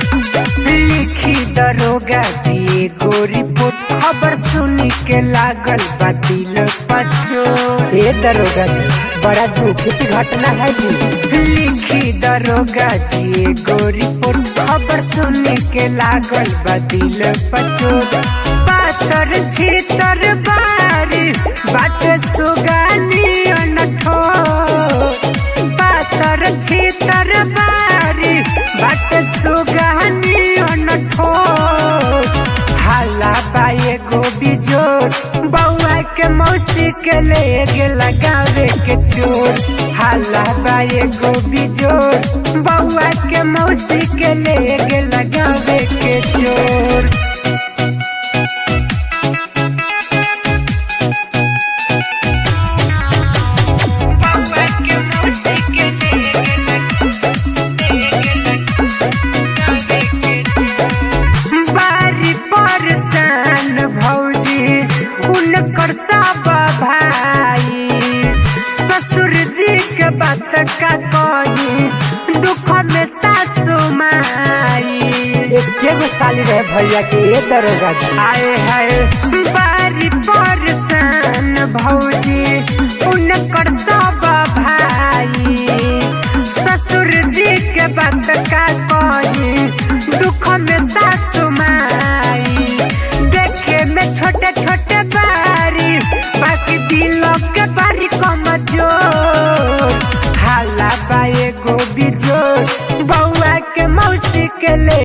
लिखी दरोगा जी गोरी पुत खबर सुनी के लागल बा दिल पचो। ए दरोगा जी बड़ा दुख की घटना है जी। लिखी दरोगा जी गोरी पुत खबर सुनी के लागल बा दिल पचो। पातर छीतर बारी बाट सुगानी अनठो। पातर छीतर बारी बाट सुगानी अनठो। हाला बाए गो बिजोर बउआ के मौसी के ले गेला गावे के चोर। हाला बाए गो बिजोर बउआ के मौसी के ले गेला गावे के चोर। भौजी उनकर सब भाई ससुर जी के बात का कही दुख में सासु माई। एगो साली रहे भैया के ए दरोगा जी। आए है बारी परसान भौजी उनकर सब भाई ससुर जी के बात का कही दुख में सासु माई। छोटे छोटे बारी बाकी दिलों के बारी कमजोर। हाला बाए गो बिजोर बउआ के मौसी के ले